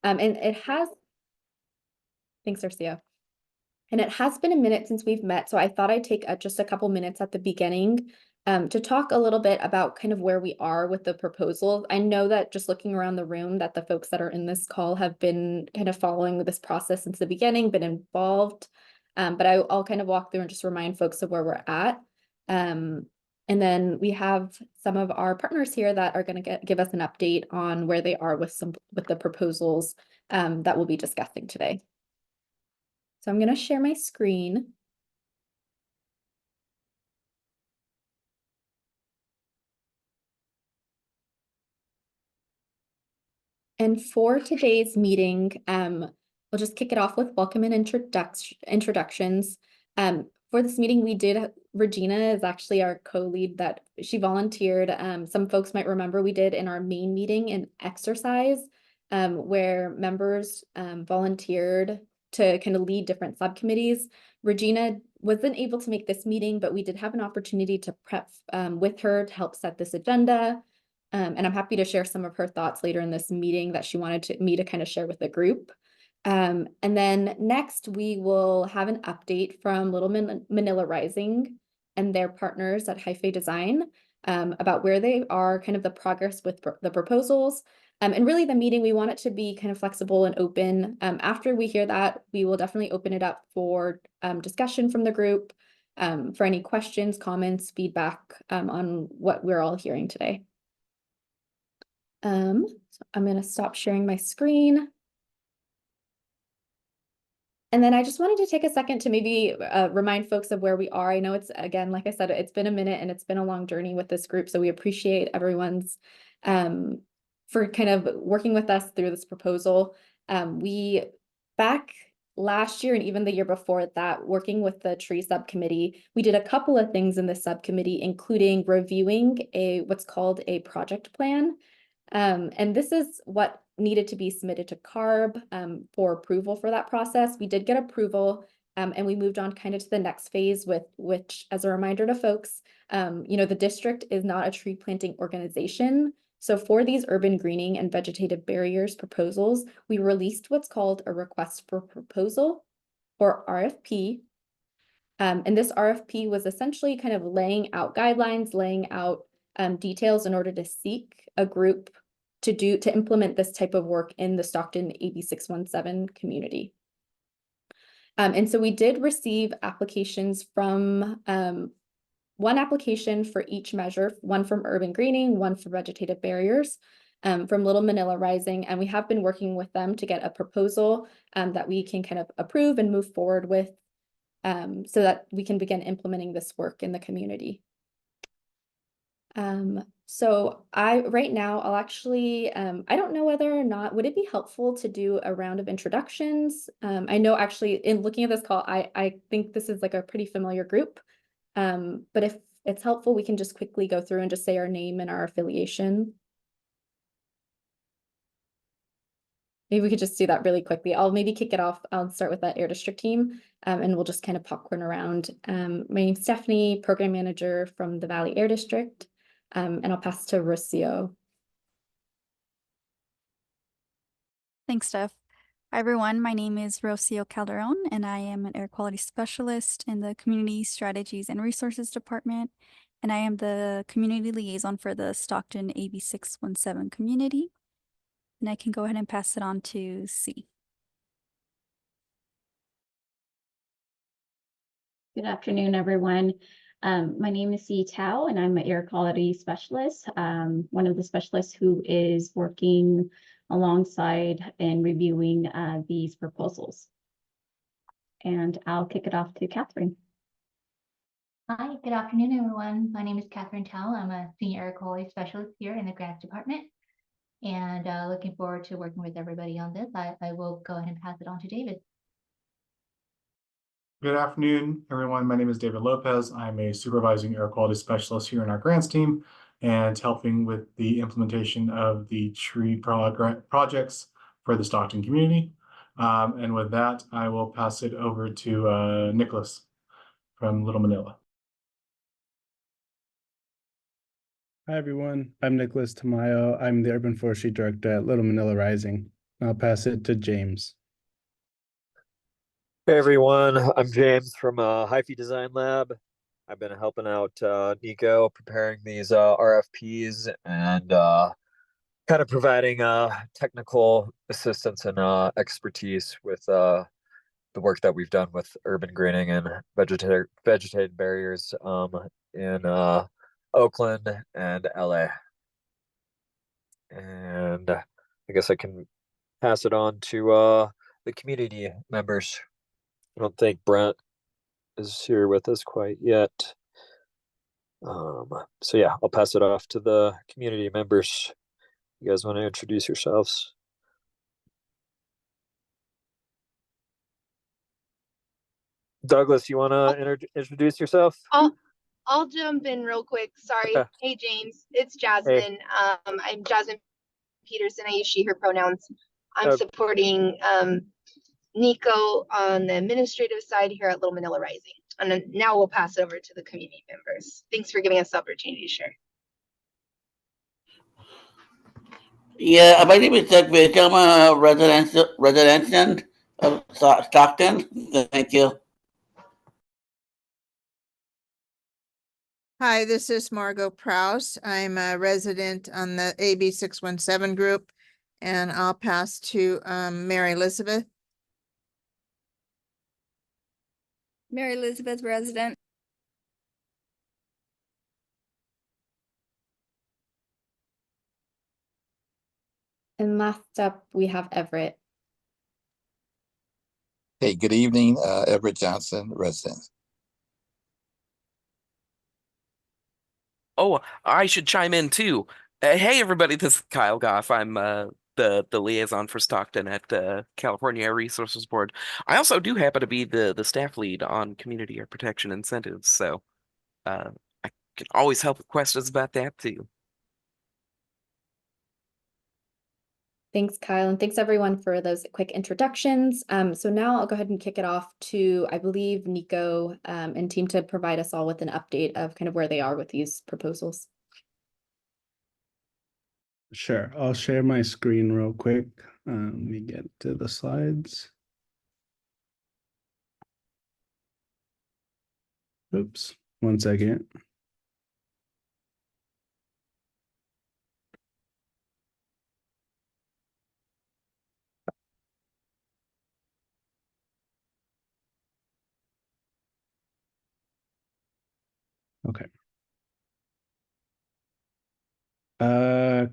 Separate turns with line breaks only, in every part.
And it has, thanks, Arcia. And it has been a minute since we've met, so I thought I'd take just a couple minutes at the beginning to talk a little bit about kind of where we are with the proposal. I know that just looking around the room that the folks that are in this call have been kind of following this process since the beginning, been involved, but I'll kind of walk through and just remind folks of where we're at. And then we have some of our partners here that are going to give us an update on where they are with the proposals that we'll be discussing today. So I'm going to share my screen. And for today's meeting, we'll just kick it off with welcome and introductions. For this meeting, Regina is actually our co-lead that she volunteered. Some folks might remember we did in our main meeting an exercise where members volunteered to kind of lead different subcommittees. Regina wasn't able to make this meeting, but we did have an opportunity to prep with her to help set this agenda. And I'm happy to share some of her thoughts later in this meeting that she wanted me to kind of share with the group. And then next we will have an update from Little Manila Rising and their partners at Hyphae Design about where they are, kind of the progress with the proposals. And really the meeting, we want it to be kind of flexible and open. After we hear that, we will definitely open it up for discussion from the group, for any questions, comments, feedback on what we're all hearing today. So I'm going to stop sharing my screen. And then I just wanted to take a second to maybe remind folks of where we are. I know it's, again, like I said, it's been a minute and it's been a long journey with this group. So we appreciate everyone's for kind of working with us through this proposal. We back last year and even the year before that, working with the tree subcommittee, we did a couple of things in the subcommittee, including reviewing what's called a project plan. And this is what needed to be submitted to CARB for approval for that process. We did get approval and we moved on kind of to the next phase with which, as a reminder to folks, the district is not a tree planting organization. So for these urban greening and vegetative barriers proposals, we released what's called a request for proposal or RFP. And this RFP was essentially kind of laying out guidelines, laying out details in order to seek a group to implement this type of work in the Stockton AB 617 community. And so we did receive applications from one application for each measure, one from urban greening, one for vegetative barriers, from Little Manila Rising, and we have been working with them to get a proposal that we can kind of approve and move forward with so that we can begin implementing this work in the community. So right now I'll actually, I don't know whether or not, would it be helpful to do a round of introductions? I know actually in looking at this call, I think this is like a pretty familiar group. But if it's helpful, we can just quickly go through and just say our name and our affiliation. Maybe we could just do that really quickly. I'll maybe kick it off. I'll start with that Air District team, and we'll just kind of popcorn around. My name's Stephanie, Program Manager from the Valley Air District, and I'll pass to Rocio.
Thanks, Steph. Hi, everyone. My name is Rocio Calderon, and I am an air quality specialist in the Community Strategies and Resources Department, and I am the community liaison for the Stockton AB 617 community. And I can go ahead and pass it on to C.
Good afternoon, everyone. My name is C. Tao, and I'm an air quality specialist, one of the specialists who is working alongside and reviewing these proposals. And I'll kick it off to Catherine.
Hi, good afternoon, everyone. My name is Catherine Tao. I'm a senior air quality specialist here in the grants department, and looking forward to working with everybody on this. I will go ahead and pass it on to David.
Good afternoon, everyone. My name is David Lopez. I'm a supervising air quality specialist here in our grants team and helping with the implementation of the tree projects for the Stockton community. And with that, I will pass it over to Nicholas from Little Manila.
Hi, everyone. I'm Nicholas Tamayo. I'm the Urban Forestry Director at Little Manila Rising. I'll pass it to James.
Hey everyone, I'm James from HiFi Design Lab. I've been helping out Nico preparing these RFPs and kind of providing technical assistance and expertise with the work that we've done with urban greening and vegetated barriers in Oakland and LA. And I guess I can pass it on to the community members. I don't think Brent is here with us quite yet. So yeah, I'll pass it off to the community members. You guys want to introduce yourselves? Douglas, you want to introduce yourself?
I'll jump in real quick. Sorry. Hey, James, it's Jasmine. I'm Jasmine Peterson. I use she, her pronouns. I'm supporting Nico on the administrative side here at Little Manila Rising. And then now we'll pass over to the community members. Thanks for giving us the opportunity to share.
Yeah, my name is Doug Rich. I'm a resident of Stockton. Thank you.
Hi, this is Margot Prouse. I'm a resident on the AB 617 group, and I'll pass to Mary Elizabeth.
Mary Elizabeth, resident.
And last up, we have Everett.
Hey, good evening, Everett Johnson, resident.
Oh, I should chime in too. Hey, everybody, this is Kyle Goff. I'm the liaison for Stockton at the California Air Resources Board. I also do happen to be the staff lead on community air protection incentives, so I can always help with questions about that too.
Thanks, Kyle, and thanks everyone for those quick introductions. So now I'll go ahead and kick it off to, I believe, Nico and team to provide us all with an update of kind of where they are with these proposals.
Sure, I'll share my screen real quick. Let me get to the slides. Oops, 1 second. Okay.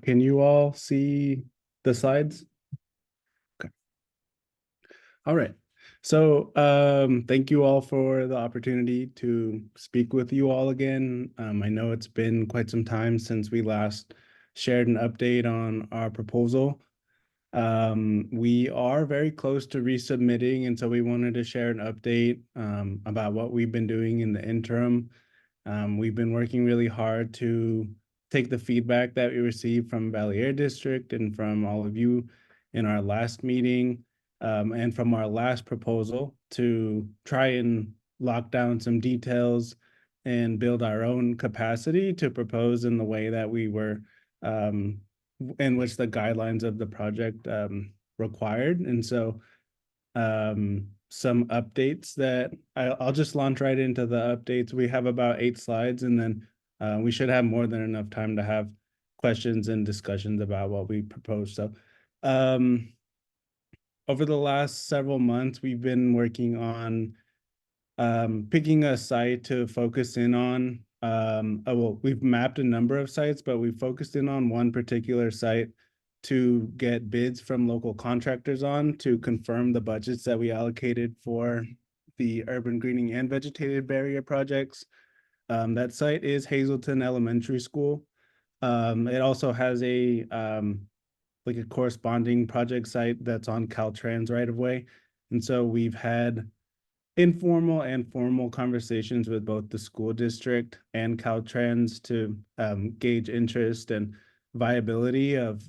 Can you all see the slides? Okay. All right. So thank you all for the opportunity to speak with you all again. I know it's been quite some time since we last shared an update on our proposal. We are very close to resubmitting, and so we wanted to share an update about what we've been doing in the interim. We've been working really hard to take the feedback that we received from Valley Air District and from all of you in our last meeting and from our last proposal to try and lock down some details and build our own capacity to propose in the way that we were in which the guidelines of the project required. And so some updates that I'll just launch right into the updates. We have about 8 slides, and then we should have more than enough time to have questions and discussions about what we propose. So over the last several months, we've been working on picking a site to focus in on. Well, we've mapped a number of sites, but we focused in on one particular site to get bids from local contractors on to confirm the budgets that we allocated for the urban greening and vegetated barrier projects. That site is Hazelton Elementary School. It also has a like a corresponding project site that's on Caltrans right of way. And so we've had informal and formal conversations with both the school district and Caltrans to gauge interest and viability of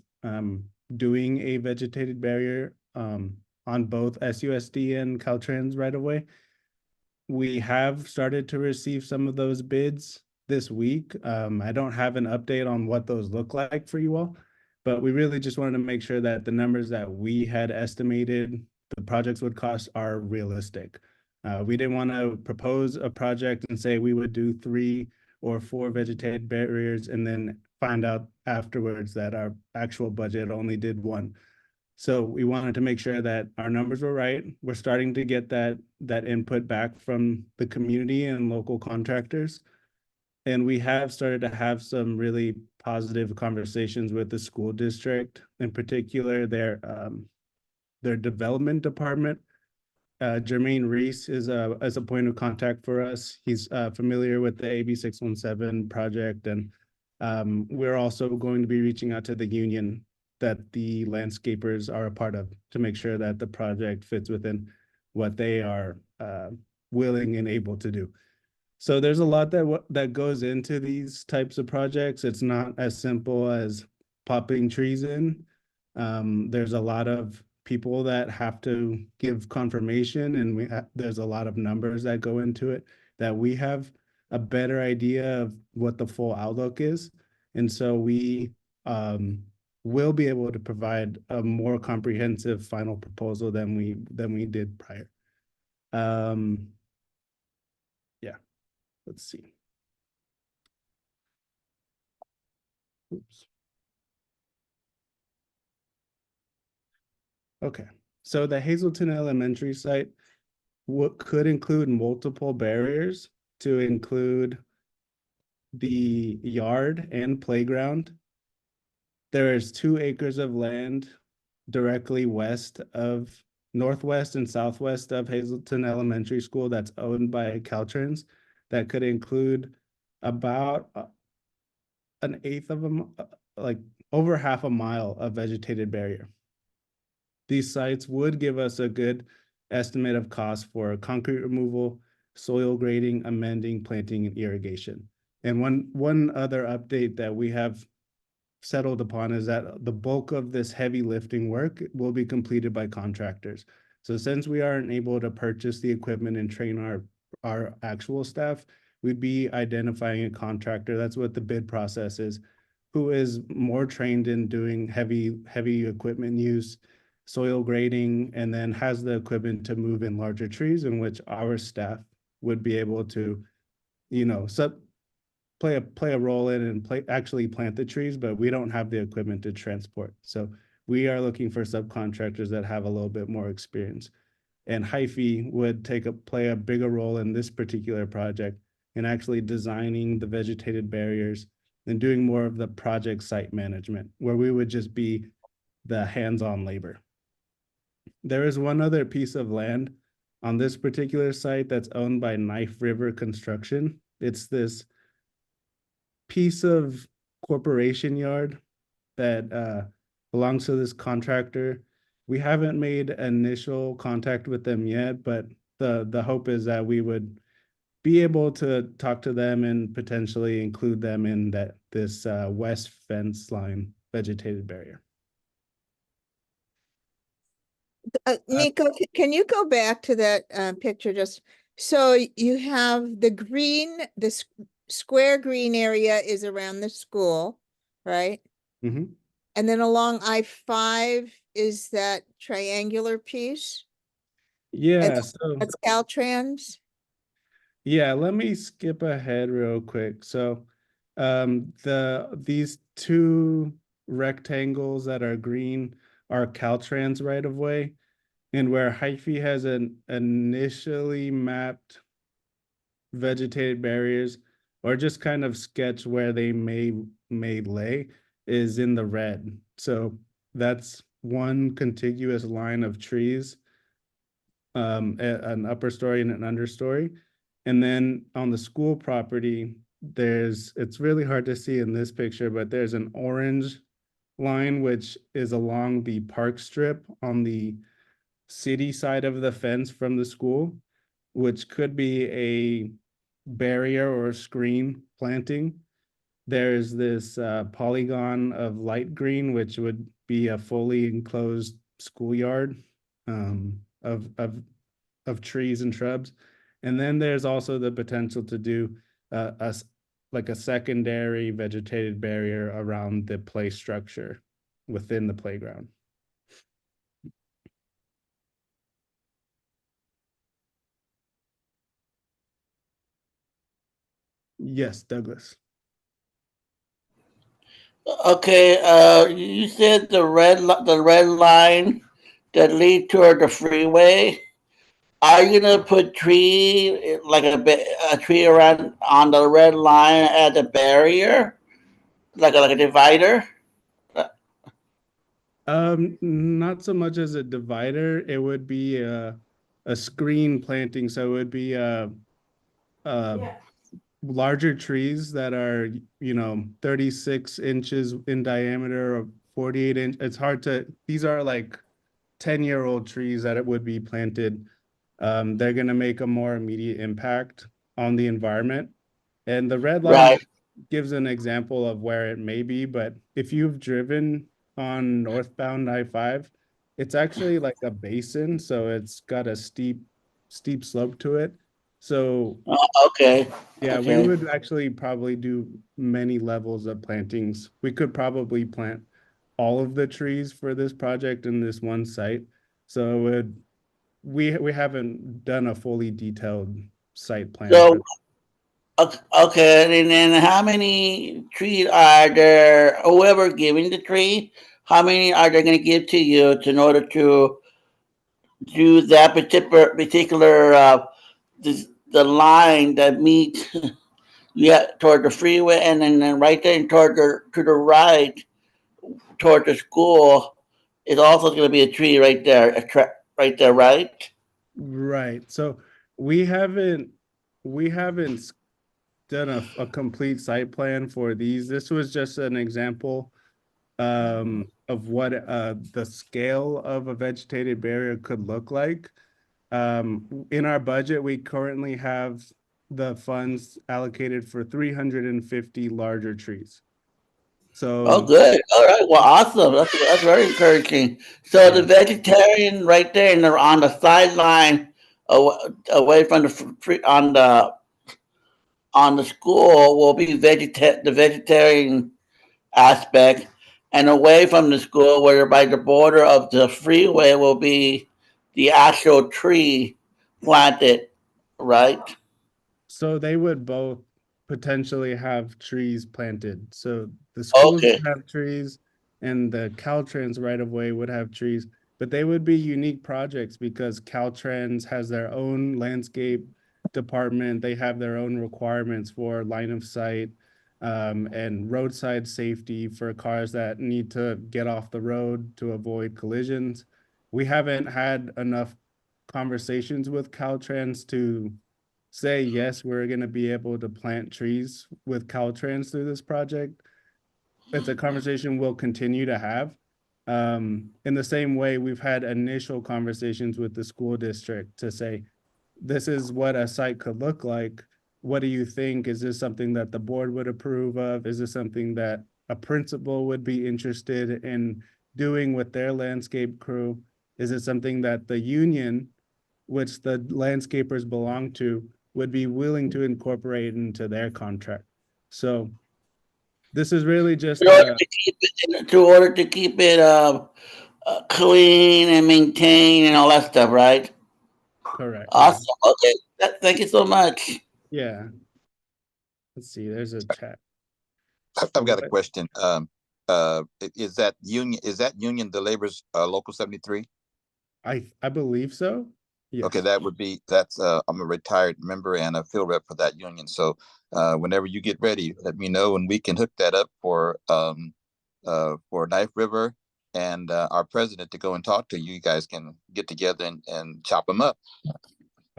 doing a vegetated barrier on both SUSD and Caltrans right away. We have started to receive some of those bids this week. I don't have an update on what those look like for you all, but we really just wanted to make sure that the numbers that we had estimated the projects would cost are realistic. We didn't want to propose a project and say we would do 3 or 4 vegetated barriers and then find out afterwards that our actual budget only did 1. So we wanted to make sure that our numbers were right. We're starting to get that input back from the community and local contractors. And we have started to have some really positive conversations with the school district, in particular their development department. Jermaine Reese is a point of contact for us. He's familiar with the AB 617 project, and we're also going to be reaching out to the union that the landscapers are a part of to make sure that the project fits within what they are willing and able to do. So there's a lot that goes into these types of projects. It's not as simple as popping trees in. There's a lot of people that have to give confirmation, and there's a lot of numbers that go into it, that we have a better idea of what the full outlook is. And so we will be able to provide a more comprehensive final proposal than we did prior. Yeah, let's see. Oops. Okay, so the Hazelton Elementary site could include multiple barriers to include the yard and playground. There is 2 acres of land directly northwest and southwest of Hazelton Elementary School that's owned by Caltrans that could include about an eighth of like over half a mile of vegetated barrier. These sites would give us a good estimate of cost for concrete removal, soil grading, amending, planting, and irrigation. And one other update that we have settled upon is that the bulk of this heavy lifting work will be completed by contractors. So since we aren't able to purchase the equipment and train our actual staff, we'd be identifying a contractor. That's what the bid process is, who is more trained in doing heavy equipment use, soil grading, and then has the equipment to move in larger trees, in which our staff would be able to, play a role in and actually plant the trees, but we don't have the equipment to transport. So we are looking for subcontractors that have a little bit more experience. And Hyphy would play a bigger role in this particular project in actually designing the vegetated barriers and doing more of the project site management, where we would just be the hands-on labor. There is one other piece of land on this particular site that's owned by Knife River Construction. It's this piece of corporation yard that belongs to this contractor. We haven't made initial contact with them yet, but the hope is that we would be able to talk to them and potentially include them in this west fence line vegetated barrier.
Nico, can you go back to that picture just so you have the green, the square green area is around the school, right?
Mm-hmm.
And then along I-5 is that triangular piece?
Yeah,
that's Caltrans?
Yeah, let me skip ahead real quick. So these 2 rectangles that are green are Caltrans right of way, and where Hyphy has an initially mapped vegetated barriers, or just kind of sketch where they may lay, is in the red. So that's one contiguous line of trees, an upper story and an understory. And then on the school property, it's really hard to see in this picture, but there's an orange line, which is along the park strip on the city side of the fence from the school, which could be a barrier or a screen planting. There's this polygon of light green, which would be a fully enclosed schoolyard of trees and shrubs. And then there's also the potential to do like a secondary vegetated barrier around the play structure within the playground. Yes, Douglas.
Okay, you said the the red line that lead toward the freeway. Are you gonna put tree like a tree around on the red line as a barrier, like a divider?
Not so much as a divider. It would be a screen planting. So it would be larger trees that are, 36 inches in diameter or 48 inch. It's hard to, these are like 10-year-old trees that it would be planted. They're gonna make a more immediate impact on the environment. And the red line
Right.
gives an example of where it may be, but if you've driven on northbound I-5, it's actually like a basin, so it's got a steep slope to it. So
Oh, okay.
yeah, we
Okay.
would actually probably do many levels of plantings. We could probably plant all of the trees for this project in this one site. So it would, we haven't done a fully detailed site plan for.
So okay, and then how many trees are there? Whoever giving the tree, how many are they going to give to you in order to do that particular the line that meets yeah toward the freeway, and then right there toward to the right toward the school is also going to be a tree right there, right there, right?
Right. So we haven't we haven't done a complete site plan for these. This was just an example of what the scale of a vegetated barrier could look like. In our budget, we currently have the funds allocated for 350 larger trees.
Oh,
So
good. All right. Well, awesome. That's very encouraging. So the
yeah,
vegetarian right there and they're on the sideline, away from the free, on the school will be the vegetarian aspect, and away from the school, where by the border of the freeway will be the actual tree planted, right?
so they would both potentially have trees planted. So the schools
Okay.
would have trees and the Caltrans right of way would have trees, but they would be unique projects because Caltrans has their own landscape department. They have their own requirements for line of sight, and roadside safety for cars that need to get off the road to avoid collisions. We haven't had enough conversations with Caltrans to say, yes, we're going to be able to plant trees with Caltrans through this project. It's a conversation we'll continue to have. In the same way, we've had initial conversations with the school district to say, this is what a site could look like. What do you think? Is this something that the board would approve of? Is this something that a principal would be interested in doing with their landscape crew? Is it something that the union, which the landscapers belong to, would be willing to incorporate into their contract? So this is really just
In order to keep clean and maintained and all that stuff, right?
correct. Yeah.
Awesome. Okay. Thank you so much.
Yeah. Let's see, there's a chat.
I've got a question. Is that union the labor's local 73?
I believe so. Yes.
Okay, that's I'm a retired member and a field rep for that union. So whenever you get ready, let me know and we can hook that up for Knife River and our president to go and talk to you. You guys can get together and chop them up.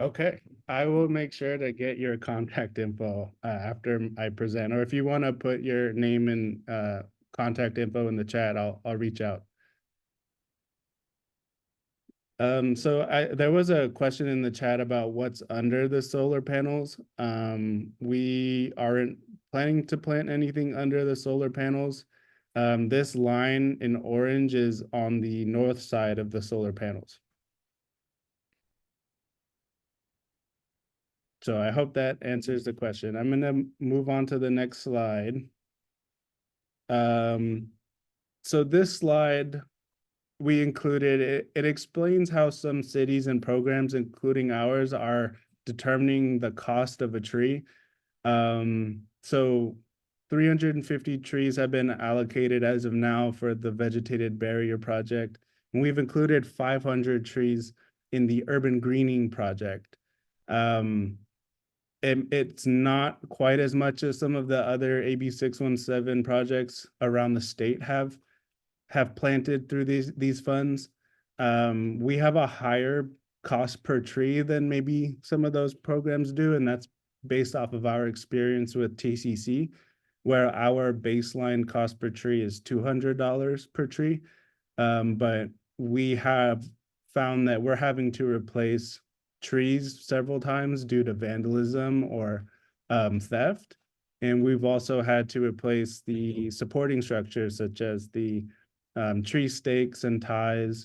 Okay, I will make sure to get your contact info after I present, or if you want to put your name and contact info in the chat, I'll reach out. So there was a question in the chat about what's under the solar panels. We aren't planning to plant anything under the solar panels. This line in orange is on the north side of the solar panels. So I hope that answers the question. I'm gonna move on to the next slide. so this slide we included, it explains how some cities and programs, including ours, are determining the cost of a tree. So 350 trees have been allocated as of now for the vegetated barrier project. And we've included 500 trees in the urban greening project. It's not quite as much as some of the other AB 617 projects around the state have planted through these funds. We have a higher cost per tree than maybe some of those programs do, and that's based off of our experience with TCC, where our baseline cost per tree is $200 per tree. But we have found that we're having to replace trees several times due to vandalism or theft. And we've also had to replace the supporting structures such as the tree stakes and ties,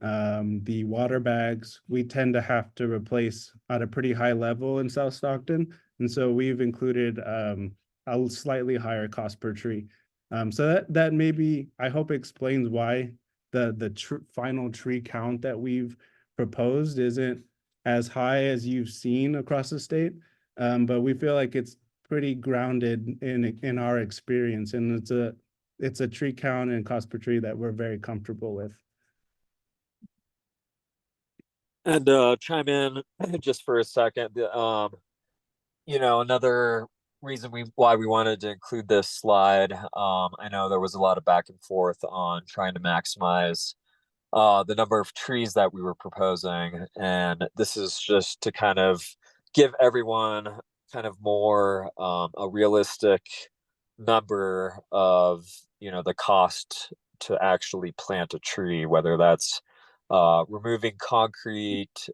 the water bags. We tend to have to replace at a pretty high level in South Stockton. And so we've included a slightly higher cost per tree. So that maybe, I hope, explains why the final tree count that we've proposed isn't as high as you've seen across the state. But we feel like it's pretty grounded in our experience, and it's a tree count and cost per tree that we're very comfortable with.
And chime in just for a second. You know, another reason why we wanted to include this slide. I know there was a lot of back and forth on trying to maximize the number of trees that we were proposing, and this is just to kind of give everyone kind of more a realistic number of, you know, the cost to actually plant a tree, whether that's removing concrete,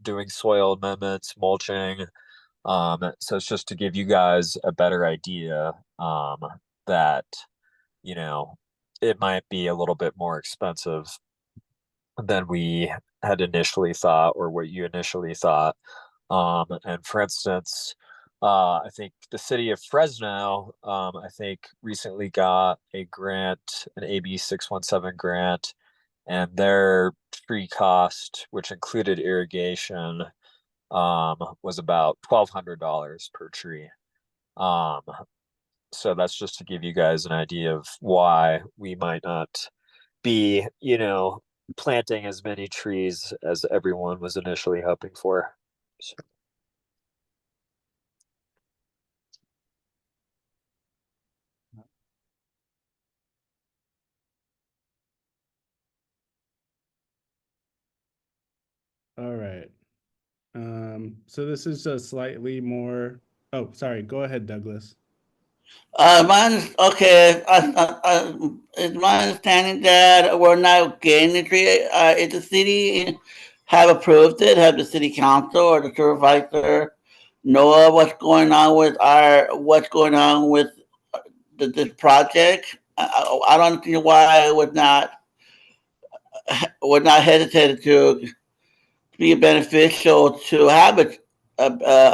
doing soil amendments, mulching. So it's just to give you guys a better idea that, you know, it might be a little bit more expensive than we had initially thought, or what you initially thought. And for instance, I think the city of Fresno, I think recently got a grant, an AB 617 grant, and their tree cost, which included irrigation, was about $1,200 per tree. So that's just to give you guys an idea of why we might not be, you know, planting as many trees as everyone was initially hoping for. So.
All right. So this is a slightly more, oh, sorry, go ahead, Douglas.
It's my understanding that we're not getting the tree. If the city have approved it, have the city council or the supervisor know what's going on with this project? I don't see why I would not hesitate to be beneficial to have a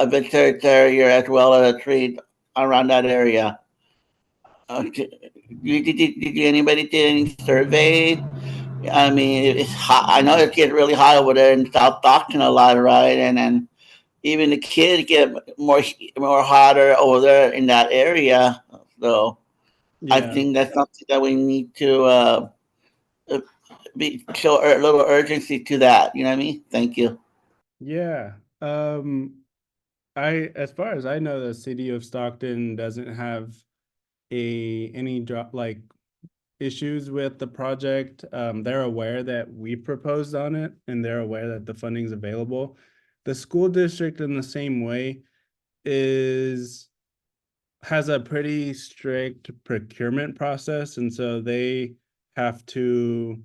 vegetarian area as well as a tree around that area. Did anybody did any survey? I mean, it's hot. I know it gets really hot over there in South Stockton a lot, right? And then even the kids get more hotter over there in that area. So
Yeah.
I think that's something that we need to show a little urgency to that. You know what I mean? Thank you.
Yeah. As far as I know, the city of Stockton doesn't have any issues with the project. They're aware that we proposed on it, and they're aware that the funding's available. The school district, in the same way, has a pretty strict procurement process, and so they have to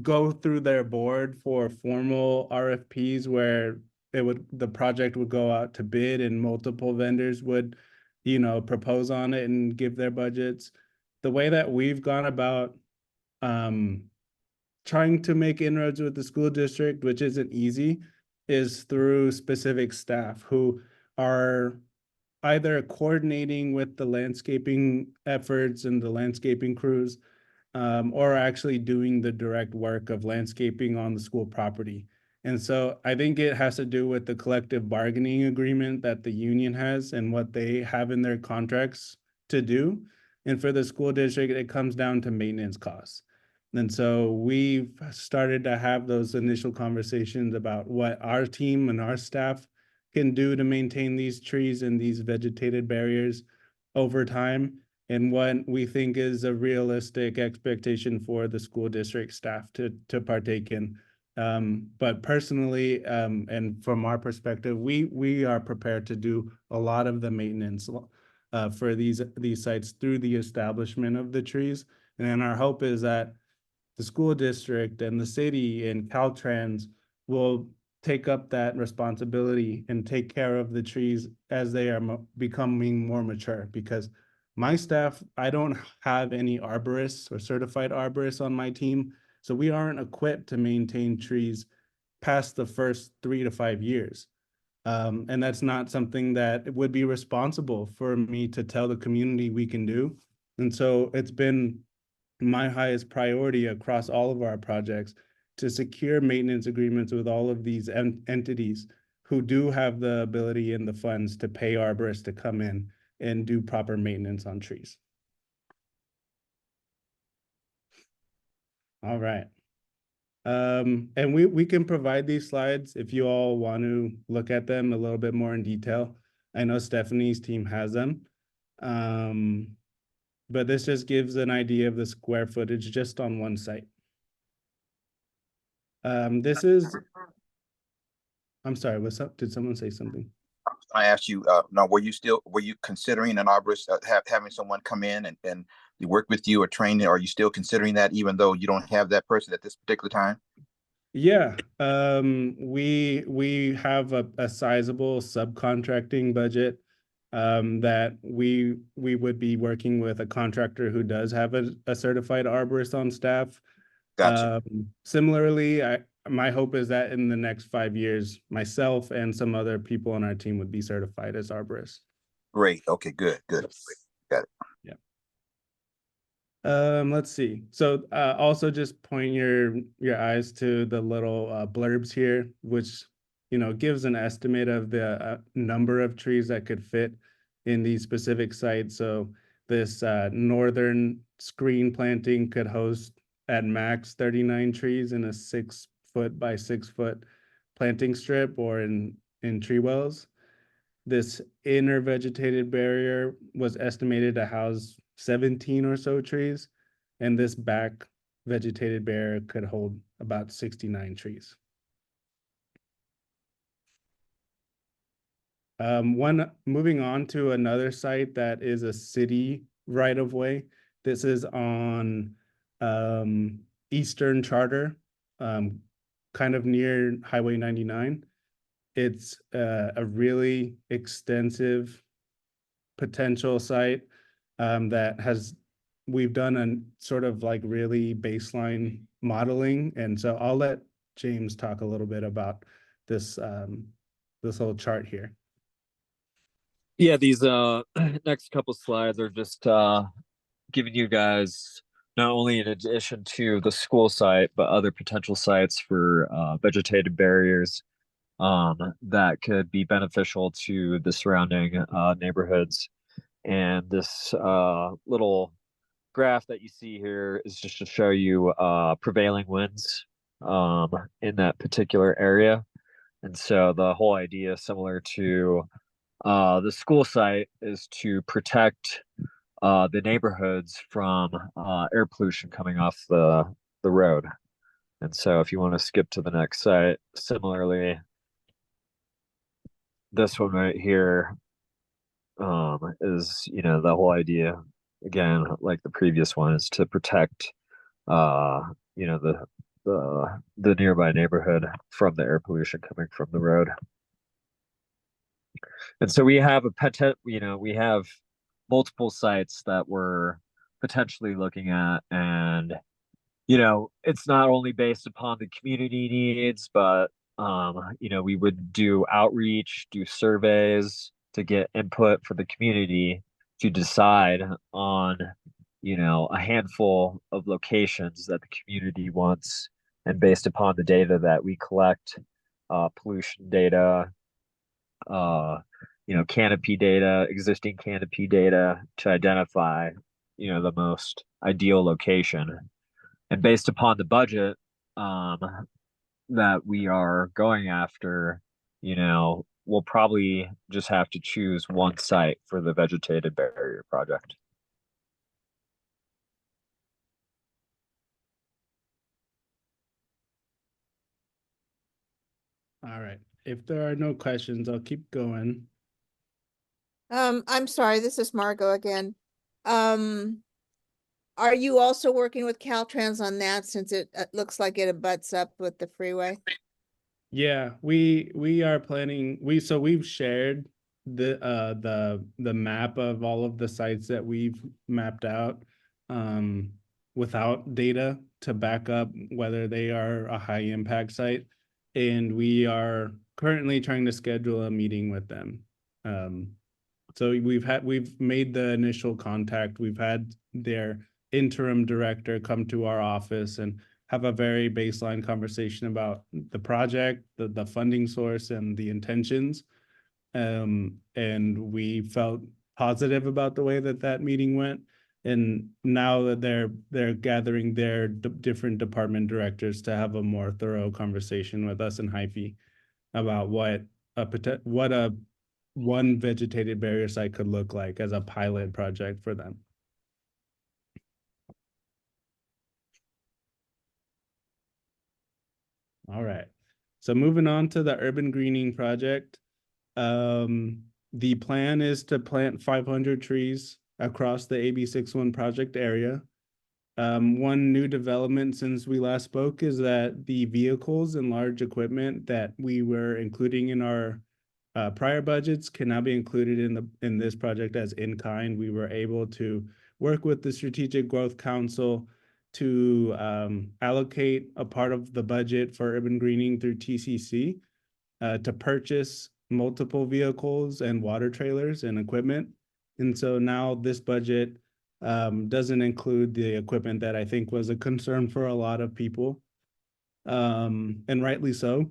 go through their board for formal RFPs where the project would go out to bid and multiple vendors would, you know, propose on it and give their budgets. The way that we've gone about trying to make inroads with the school district, which isn't easy, is through specific staff who are either coordinating with the landscaping efforts and the landscaping crews, or actually doing the direct work of landscaping on the school property. And so I think it has to do with the collective bargaining agreement that the union has and what they have in their contracts to do. And for the school district, it comes down to maintenance costs. And so we've started to have those initial conversations about what our team and our staff can do to maintain these trees and these vegetated barriers over time, and what we think is a realistic expectation for the school district staff to partake in. But personally, and from our perspective, we are prepared to do a lot of the maintenance for these sites through the establishment of the trees. And then our hope is that the school district and the city and Caltrans will take up that responsibility and take care of the trees as they are becoming more mature. Because my staff, I don't have any arborists or certified arborists on my team, so we aren't equipped to maintain trees past the first 3 to 5 years. And that's not something that would be responsible for me to tell the community we can do. And so it's been my highest priority across all of our projects to secure maintenance agreements with all of these entities who do have the ability and the funds to pay arborists to come in and do proper maintenance on trees. All right. And we can provide these slides if you all want to look at them a little bit more in detail. I know Stephanie's team has them. But this just gives an idea of the square footage just on one site. This is, I'm sorry, what's up? Did someone say something?
I asked you, no, were you considering an arborist, having someone come in and work with you or train? Are you still considering that even though you don't have that person at this particular time?
Yeah, we have a sizable subcontracting budget that we would be working with a contractor who does have a certified arborist on staff.
Gotcha.
Similarly, my hope is that in the next 5 years, myself and some other people on our team would be certified as arborists.
Great. Okay, good. Got it.
Yeah. Let's see. So also just point your eyes to the little blurbs here, which gives an estimate of the number of trees that could fit in these specific sites. So this northern screen planting could host at max 39 trees in a 6 foot by 6 foot planting strip or in tree wells. This inner vegetated barrier was estimated to house 17 or so trees, and this back vegetated barrier could hold about 69 trees. Moving on to another site that is a city right-of-way. This is on Eastern Charter, kind of near Highway 99. It's a really extensive potential site that we've done a sort of like really baseline modeling. And so I'll let James talk a little bit about this whole chart here.
Yeah, these next couple slides are just giving you guys not only in addition to the school site, but other potential sites for vegetated barriers that could be beneficial to the surrounding neighborhoods. And this little graph that you see here is just to show you prevailing winds in that particular area. And so the whole idea, similar to the school site, is to protect the neighborhoods from air pollution coming off the road. And so if you want to skip to the next site, similarly, this one right here is, the whole idea, again, like the previous one, is to protect, the nearby neighborhood from the air pollution coming from the road. And so we have we have multiple sites that we're potentially looking at, and it's not only based upon the community needs, but we would do outreach, do surveys to get input for the community to decide on, a handful of locations that the community wants. And based upon the data that we collect, pollution data, canopy data, existing canopy data, to identify, the most ideal location. And based upon the budget, that we are going after, we'll probably just have to choose one site for the vegetated barrier project.
All right. If there are no questions, I'll keep going.
I'm sorry, this is Margot again. Are you also working with Caltrans on that, since it looks like it abuts up with the freeway?
Yeah, we are planning, we've shared the map of all of the sites that we've mapped out without data to back up whether they are a high impact site. And we are currently trying to schedule a meeting with them. So we've made the initial contact. We've had their interim director come to our office and have a very baseline conversation about the project, the funding source, and the intentions. And we felt positive about the way that meeting went. And now that they're gathering their different department directors to have a more thorough conversation with us in HIFI about what a one vegetated barrier site could look like as a pilot project for them. All right. So moving on to the urban greening project. The plan is to plant 500 trees across the AB61 project area. One new development since we last spoke is that the vehicles and large equipment that we were including in our prior budgets can now be included in this project as in kind. We were able to work with the Strategic Growth Council to allocate a part of the budget for urban greening through TCC to purchase multiple vehicles and water trailers and equipment. And so now this budget doesn't include the equipment that I think was a concern for a lot of people, and rightly so.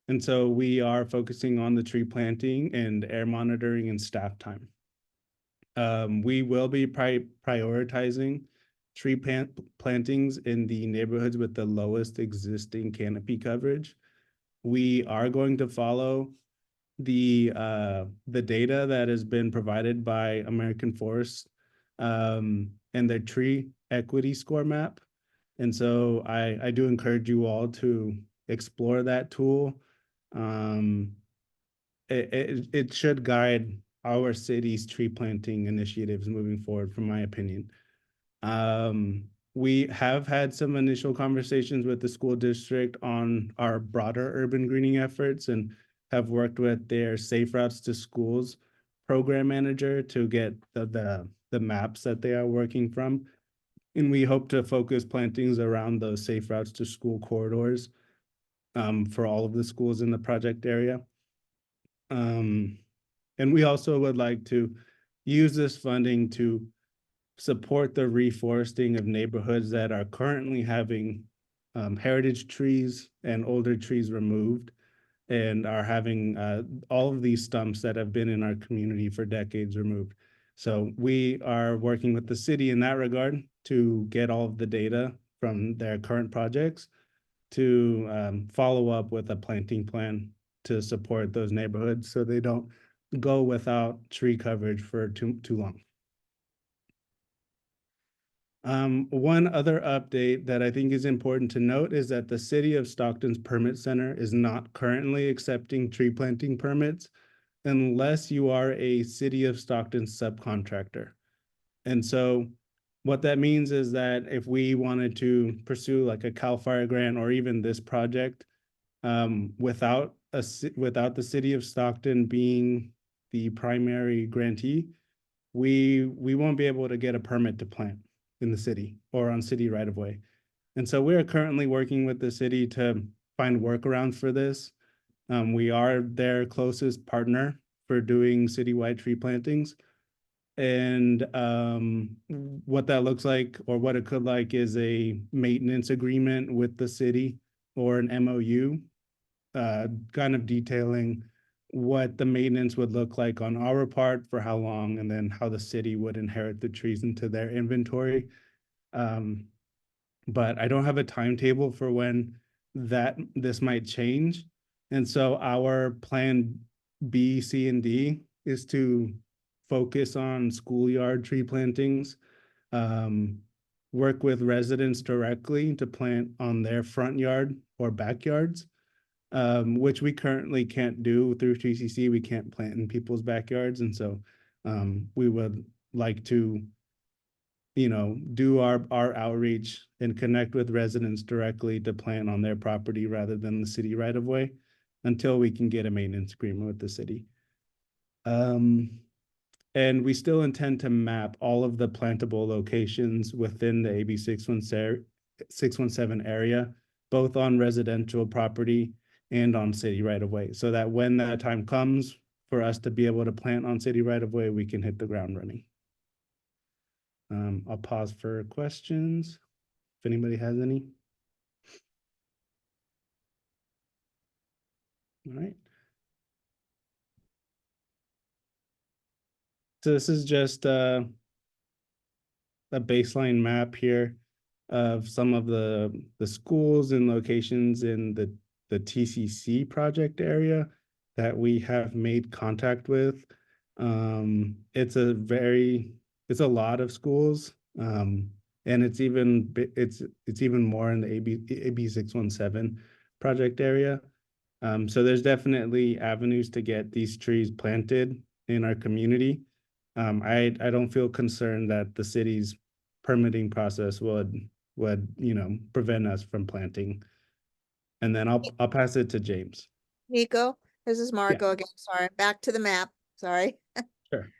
And so we are focusing on the tree planting and air monitoring and staff time. We will be prioritizing tree plantings in the neighborhoods with the lowest existing canopy coverage. We are going to follow the data that has been provided by American Forest and their tree equity score map. And so I do encourage you all to explore that tool. It should guide our city's tree planting initiatives moving forward, from my opinion. We have had some initial conversations with the school district on our broader urban greening efforts and have worked with their Safe Routes to Schools program manager to get the maps that they are working from. And we hope to focus plantings around those Safe Routes to School corridors for all of the schools in the project area. And we also would like to use this funding to support the reforesting of neighborhoods that are currently having heritage trees and older trees removed and are having all of these stumps that have been in our community for decades removed. So we are working with the city in that regard to get all of the data from their current projects to follow up with a planting plan to support those neighborhoods so they don't go without tree coverage for too long. One other update that I think is important to note is that the City of Stockton's Permit Center is not currently accepting tree planting permits unless you are a City of Stockton subcontractor. And so what that means is that if we wanted to pursue like a CAL FIRE grant or even this project without the City of Stockton being the primary grantee, we won't be able to get a permit to plant in the city or on city right of way. And so we are currently working with the city to find workarounds for this. We are their closest partner for doing citywide tree plantings. And what that looks like, or what it could like, is a maintenance agreement with the city or an MOU, kind of detailing what the maintenance would look like on our part for how long, and then how the city would inherit the trees into their inventory. But I don't have a timetable for when this might change. And so our plan B, C, and D is to focus on schoolyard tree plantings, work with residents directly to plant on their front yard or backyards, which we currently can't do through CCC. We can't plant in people's backyards. And so we would like to, do our outreach and connect with residents directly to plant on their property rather than the city right of way, until we can get a maintenance agreement with the city. And we still intend to map all of the plantable locations within the AB 617 area, both on residential property and on city right of way, so that when that time comes for us to be able to plant on city right of way, we can hit the ground running. I'll pause for questions if anybody has any. All right. So this is just a baseline map here of some of the schools and locations in the TCC project area that we have made contact with. It's a lot of schools, and it's even more in the AB 617 project area. So there's definitely avenues to get these trees planted in our community. I don't feel concerned that the city's permitting process would prevent us from planting. And then I'll pass it to James.
Nico, this is Marco again. Sorry, back to the map. Sorry.
Sure.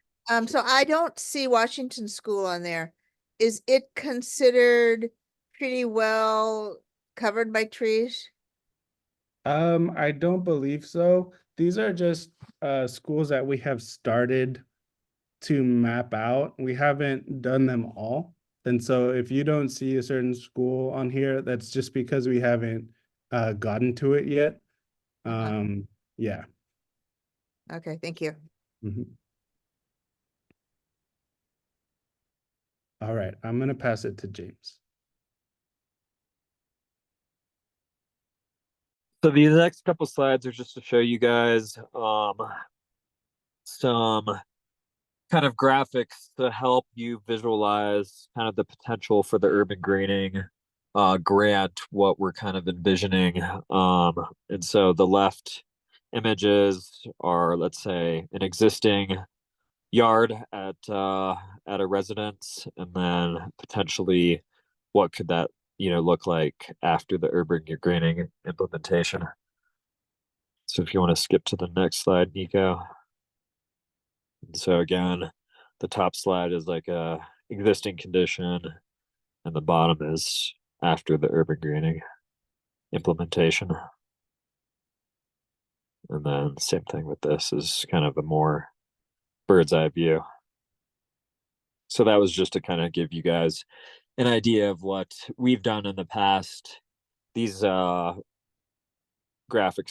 So I don't see Washington School on there. Is it considered pretty well covered by trees?
I don't believe so. These are just schools that we have started to map out. We haven't done them all. And so if you don't see a certain school on here, that's just because we haven't gotten to it yet. Yeah.
Okay, thank you.
All right, I'm gonna pass it to James.
So these next couple slides are just to show you guys some kind of graphics to help you visualize kind of the potential for the urban greening grant, what we're kind of envisioning. And so the left images are, let's say, an existing yard at a residence, and then potentially what could that look like after the urban greening implementation. So if you want to skip to the next slide, Nico. So again, the top slide is like a existing condition, and the bottom is after the urban greening implementation. And then same thing with this, is kind of a more bird's eye view. So that was just to kind of give you guys an idea of what we've done in the past. These graphics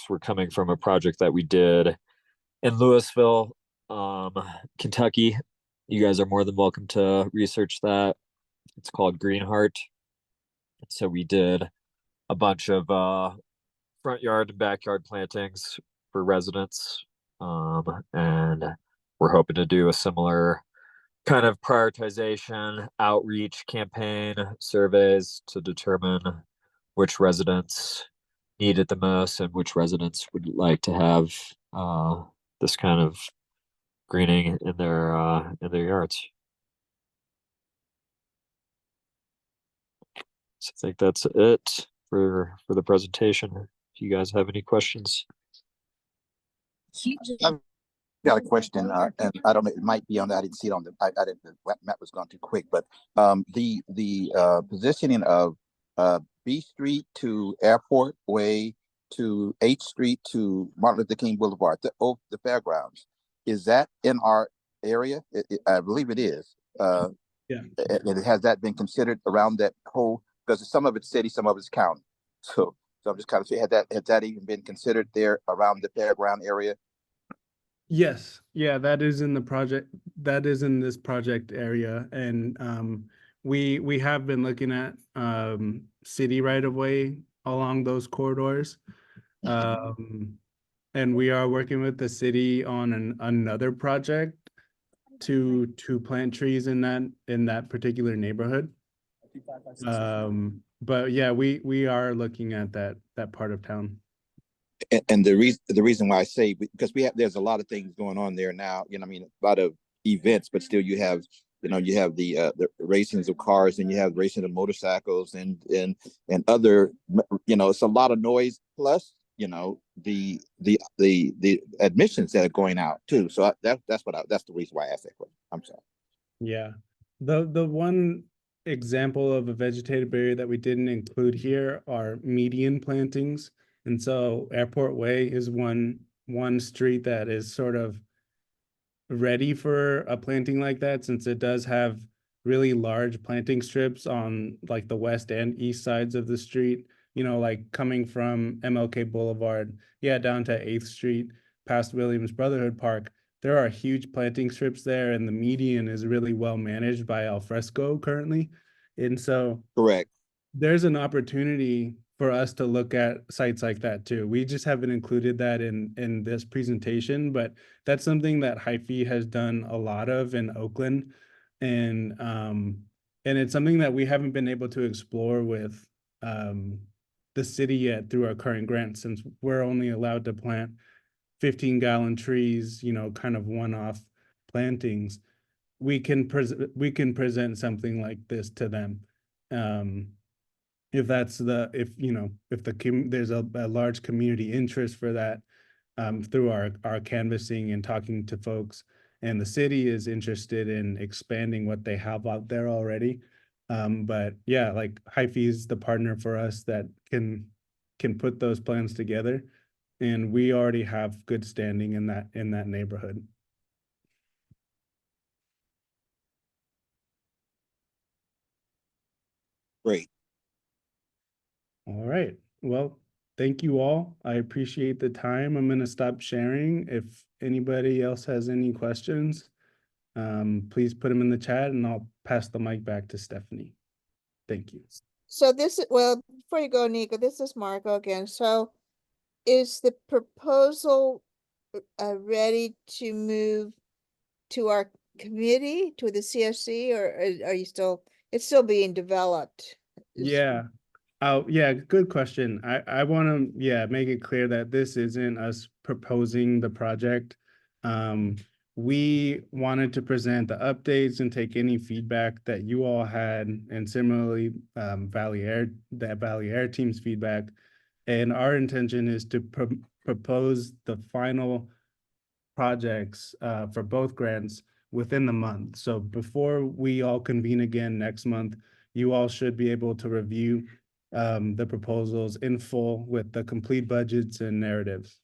were coming from a project that we did in Louisville, Kentucky. You guys are more than welcome to research that. It's called Greenheart. So we did a bunch of front yard and backyard plantings for residents, and we're hoping to do a similar kind of prioritization, outreach campaign, surveys to determine which residents need it the most and which residents would like to have this kind of greening in their yards. So I think that's it for the presentation. If you guys have any questions.
I've got a question, and I don't know, it might be on that. I didn't see it on the, I didn't, the map was gone too quick, but the positioning of B Street to Airport Way to H Street to Martin Luther King Boulevard, the fairgrounds. is that in our area? I believe it is.
Yeah.
And has that been considered around that whole, because some of it's city, some of it's county. So I'm just kind of saying, has that even been considered there around the fairground area?
Yes, yeah, that is in the project, that is in this project area, and we have been looking at city right of way along those corridors. And we are working with the city on another project to plant trees in that particular neighborhood. But yeah, we are looking at that part of town.
And the reason why I say, because there's a lot of things going on there now, I mean, a lot of events, but still you have the racings of cars, and you have racing of motorcycles and other, it's a lot of noise, plus the admissions that are going out too. So that's the reason why I asked that question. I'm sorry.
Yeah, the one example of a vegetative area that we didn't include here are median plantings. And so Airport Way is one street that is sort of ready for a planting like that, since it does have really large planting strips on like the west and east sides of the street, like coming from MLK Boulevard, down to 8th Street, past Williams Brotherhood Park. There are huge planting strips there, and the median is really well managed by Alfresco currently. And so
Correct.
there's an opportunity for us to look at sites like that too. We just haven't included that in this presentation, but that's something that Hyphy has done a lot of in Oakland. And it's something that we haven't been able to explore with the city yet through our current grant, since we're only allowed to plant 15-gallon trees, kind of one-off plantings. We can present something like this to them. If there's a large community interest for that, through our canvassing and talking to folks, and the city is interested in expanding what they have out there already. But yeah, like Hyphy is the partner for us that can put those plans together, and we already have good standing in that neighborhood.
Great.
All right. Well, thank you all. I appreciate the time. I'm going to stop sharing. If anybody else has any questions, please put them in the chat, and I'll pass the mic back to Stephanie. Thank you.
So before you go, Nico, this is Marco again. So is the proposal ready to move to our committee, to the CSC, or are you it's still being developed?
Yeah. Oh, yeah, good question. I want to, make it clear that this isn't us proposing the project. We wanted to present the updates and take any feedback that you all had, and similarly, Valley Air team's feedback. And our intention is to propose the final projects for both grants within the month. So before we all convene again next month, you all should be able to review the proposals in full with the complete budgets and narratives.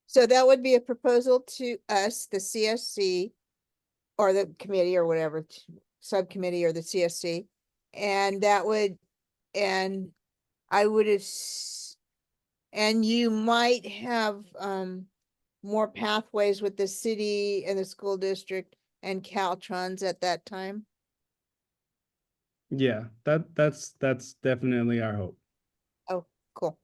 So that would be a proposal to us, the CSC, or the committee, or whatever, subcommittee, or the CSC. And and you might have more pathways with the city and the school district and Caltrans at that time.
Yeah, that's definitely our hope.
Oh, cool.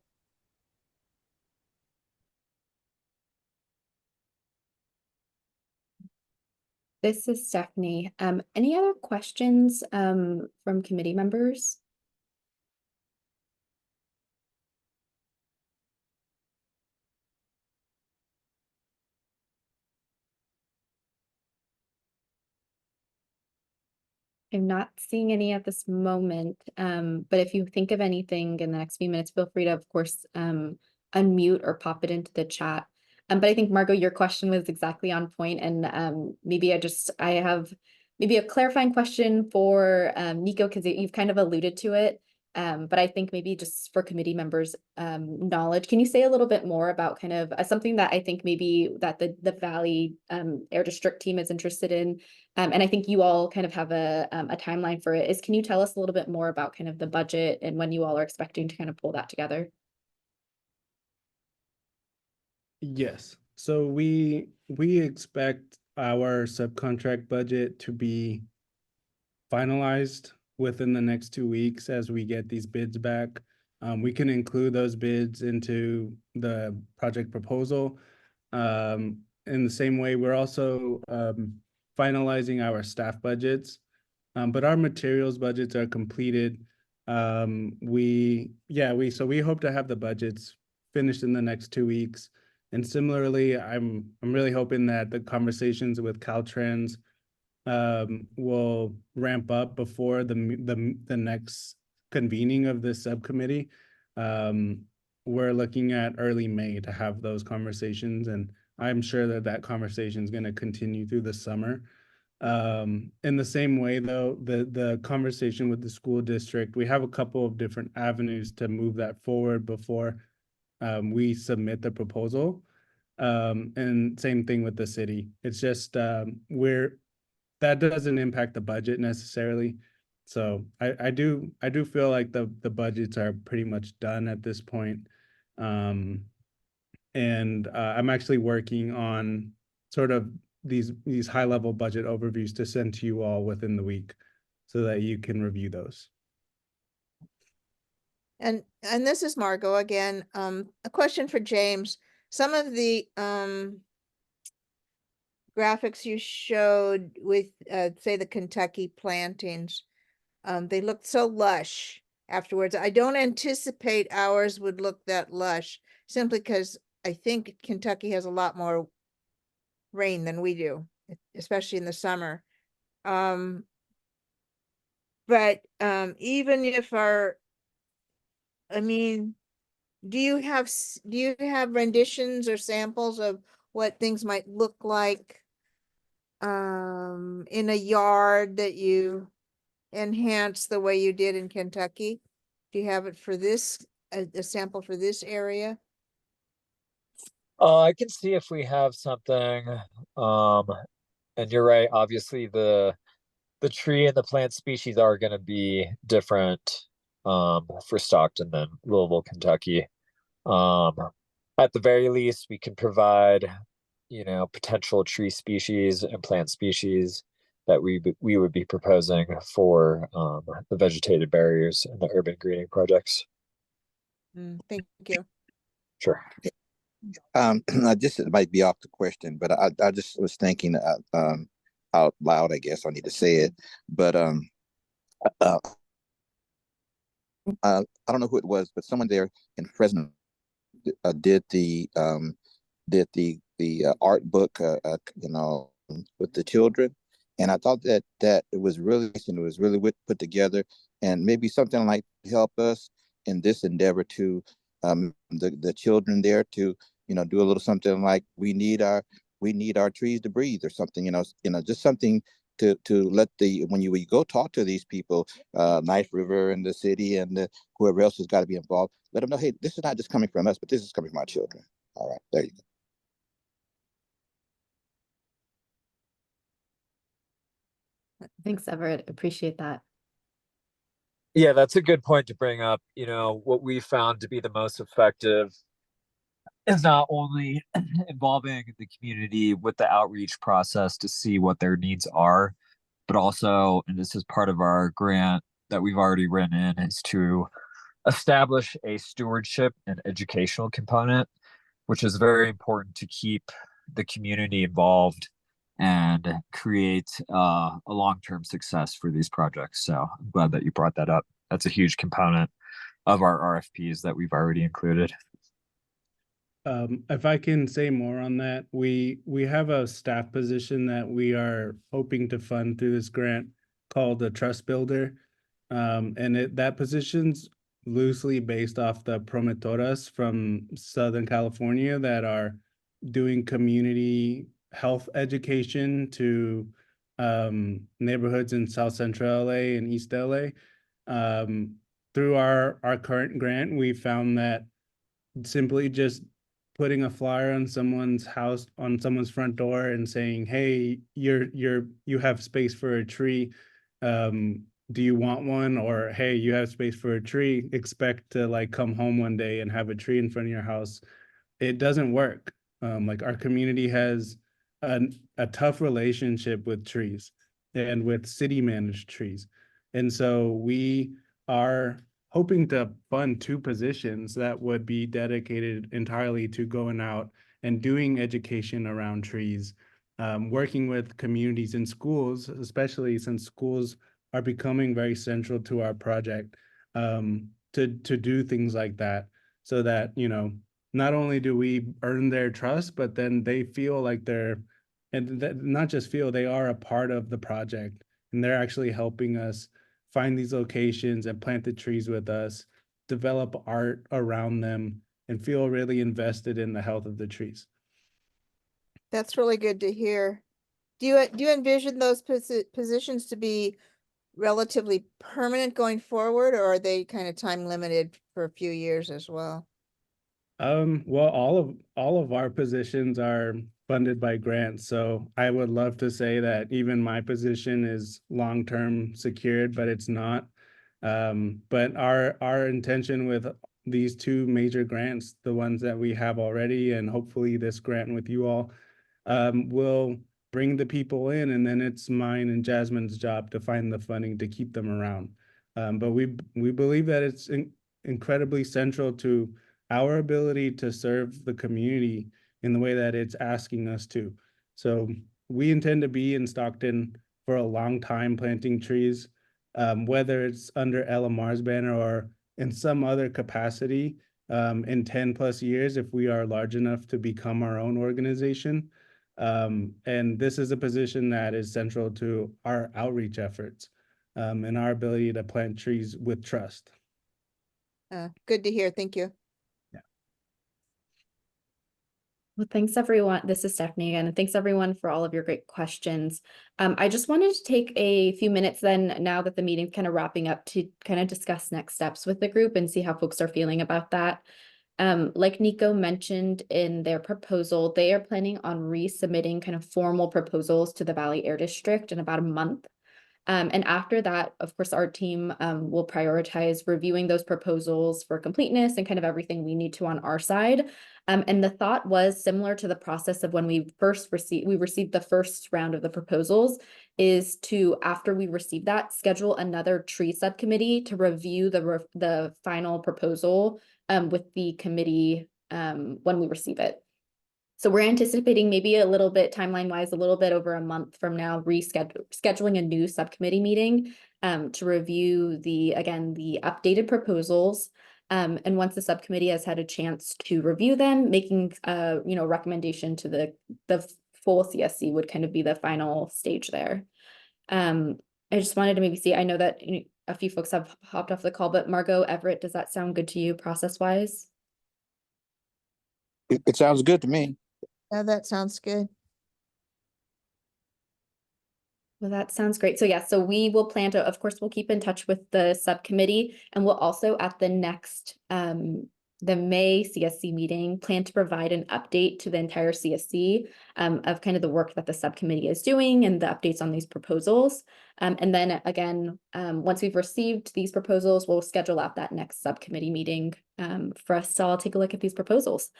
This is Stephanie. Any other questions from committee members? I'm not seeing any at this moment, but if you think of anything in the next few minutes, feel free to, of course, unmute or pop it into the chat. But I think, Margot, your question was exactly on point, and maybe I have maybe a clarifying question for Nico, because you've kind of alluded to it. But I think maybe just for committee members' knowledge, can you say a little bit more about kind of something that I think maybe that the Valley Air District team is interested in, and I think you all kind of have a timeline for it, is can you tell us a little bit more about kind of the budget and when you all are expecting to kind of pull that together?
Yes. So we expect our subcontract budget to be finalized within the next 2 weeks as we get these bids back. We can include those bids into the project proposal. In the same way, we're also finalizing our staff budgets, but our materials budgets are completed. We hope to have the budgets finished in the next 2 weeks. And similarly, I'm really hoping that the conversations with Caltrans will ramp up before the next convening of this subcommittee. We're looking at early May to have those conversations, and I'm sure that conversation is going to continue through the summer. In the same way, though, the conversation with the school district, we have a couple of different avenues to move that forward before we submit the proposal. And same thing with the city. It's just that doesn't impact the budget necessarily. So I do feel like the budgets are pretty much done at this point. And I'm actually working on sort of these high level budget overviews to send to you all within the week so that you can review those.
And this is Margot again. A question for James. Some of the graphics you showed with say the Kentucky plantings, they looked so lush afterwards. I don't anticipate ours would look that lush simply because I think Kentucky has a lot more rain than we do, especially in the summer. But even if do you have renditions or samples of what things might look like in a yard that you enhance the way you did in Kentucky? Do you have it for this, a sample for this area?
I can see if we have something. And you're right, obviously the tree and the plant species are going to be different for Stockton than Louisville, Kentucky. At the very least, we can provide, potential tree species and plant species that we would be proposing for the vegetated barriers and the urban greening projects.
Thank you.
Sure.
This might be off the question, but I just was thinking out loud. I guess I need to say it, but I don't know who it was, but someone there in Fresno did the art book, with the children, and I thought that it was really put together, and maybe something like help us in this endeavor to the children there to do a little something like we need our trees to breathe or something, just something to let when you go talk to these people, Knife River and the city and whoever else has got to be involved, let them know, hey, this is not just coming from us, but this is coming from our children. All right, there you go.
Thanks, Everett. Appreciate that.
Yeah, that's a good point to bring up. What we found to be the most effective is not only involving the community with the outreach process to see what their needs are, but also, and this is part of our grant that we've already written in, is to establish a stewardship and educational component, which is very important to keep the community involved and create a long-term success for these projects. So I'm glad that you brought that up. That's a huge component of our RFPs that we've already included.
If I can say more on that, we have a staff position that we are hoping to fund through this grant called the Trust Builder. And that position's loosely based off the promotoras from Southern California that are doing community health education to neighborhoods in South Central LA and East LA. through our current grant, we found that simply just putting a flyer on someone's house, on someone's front door, and saying, "Hey, you have space for a tree. Do you want one?" Or, "Hey, you have space for a tree. Expect to like come home one day and have a tree in front of your house." It doesn't work. Like our community has a tough relationship with trees and with city managed trees. And so we are hoping to fund 2 positions that would be dedicated entirely to going out and doing education around trees, working with communities and schools, especially since schools are becoming very central to our project, to do things like that, so that, you know, not only do we earn their trust, but then they feel like not just feel, they are a part of the project, and they're actually helping us find these locations and plant the trees with us, develop art around them, and feel really invested in the health of the trees.
That's really good to hear. Do you envision those positions to be relatively permanent going forward, or are they kind of time limited for a few years as well?
Well, all of our positions are funded by grants, so I would love to say that even my position is long-term secured, but it's not. But our intention with these 2 major grants, the ones that we have already, and hopefully this grant with you all, will bring the people in, and then it's mine and Jasmine's job to find the funding to keep them around. But we believe that it's incredibly central to our ability to serve the community in the way that it's asking us to. So we intend to be in Stockton for a long time planting trees, whether it's under LMR's banner or in some other capacity, in 10+ years, if we are large enough to become our own organization. And this is a position that is central to our outreach efforts, and our ability to plant trees with trust.
Good to hear. Thank you.
Well, thanks everyone. This is Stephanie again, and thanks everyone for all of your great questions. I just wanted to take a few minutes then, now that the meeting's kind of wrapping up, to kind of discuss next steps with the group and see how folks are feeling about that. Like Nico mentioned in their proposal, they are planning on resubmitting kind of formal proposals to the Valley Air District in about a month. And after that, of course, our team will prioritize reviewing those proposals for completeness and kind of everything we need to on our side. And the thought was similar to the process of when we received the first round of the proposals, is to, after we receive that, schedule another tree subcommittee to review the final proposal with the committee when we receive it. So we're anticipating maybe a little bit timeline-wise, a little bit over a month from now, scheduling a new subcommittee meeting to review the updated proposals. And once the subcommittee has had a chance to review them, making recommendation to the full CSC would kind of be the final stage there. I just wanted to maybe see, I know that a few folks have hopped off the call, but Margot, Everett, does that sound good to you process-wise?
It sounds good to me.
Yeah, that sounds good.
Well, that sounds great. So yeah, so we will plan to, of course, we'll keep in touch with the subcommittee, and we'll also at the next, the May CSC meeting, plan to provide an update to the entire CSC of kind of the work that the subcommittee is doing and the updates on these proposals. And then again, once we've received these proposals, we'll schedule out that next subcommittee meeting for us to all take a look at these proposals.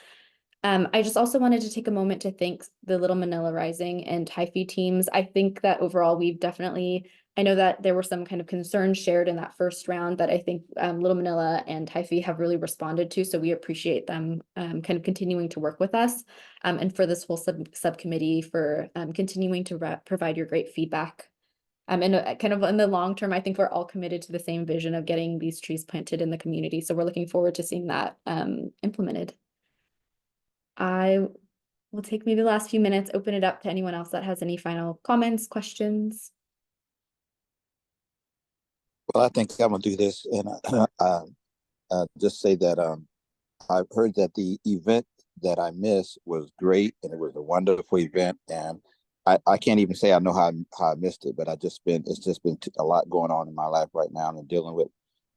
I just also wanted to take a moment to thank the Little Manila Rising and HIFI teams. I think that overall we've definitely, I know that there were some kind of concerns shared in that first round that I think Little Manila and HIFI have really responded to. So we appreciate them kind of continuing to work with us, and for this whole subcommittee for continuing to provide your great feedback. And kind of in the long term, I think we're all committed to the same vision of getting these trees planted in the community. So we're looking forward to seeing that implemented. I will take maybe the last few minutes, open it up to anyone else that has any final comments, questions.
Well, I think I'm gonna do this and just say that I've heard that the event that I missed was great and it was a wonderful event, and I can't even say I know how I missed it, but it's just been a lot going on in my life right now and dealing with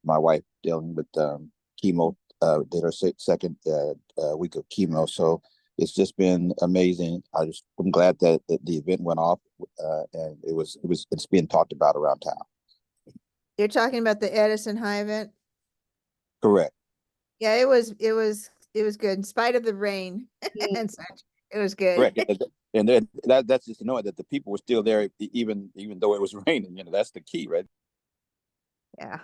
my wife dealing with chemo, did her second week of chemo. So it's just been amazing. I'm glad that the event went off, and it's being talked about around town.
You're talking about the Edison High event?
Correct.
Yeah, it was good in spite of the rain and such. It was good.
Correct. And that's just to know that the people were still there, even though it was raining. You know, that's the key, right?
Yeah.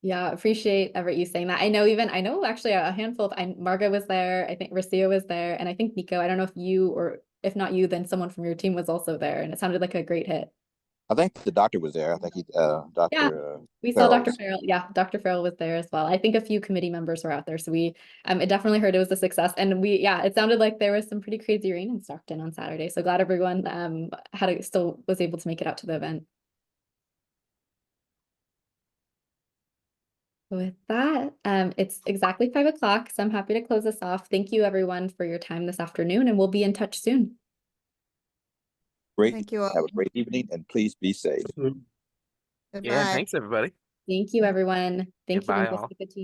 Yeah, appreciate Everett you saying that. I know actually a handful of, Margo was there, I think Rocio was there, and I think Nico, I don't know if you, or if not you, then someone from your team was also there, and it sounded like a great hit.
I think the doctor was there. I think Dr.
Yeah, we saw Dr.
Farrell's.
Farrell. Yeah, Dr. Farrell was there as well. I think a few committee members were out there, so we it definitely heard it was a success, and it sounded like there was some pretty crazy rain in Stockton on Saturday. So glad everyone still was able to make it out to the event. With that, it's exactly 5 o'clock, so I'm happy to close this off. Thank you everyone for your time this afternoon, and we'll be in touch soon.
Great.
Thank you all.
Have a great evening, and please be safe.
Yeah,
Goodbye.
thanks everybody.
Thank you everyone. Thank you,
Goodbye, all.
Linguistica team.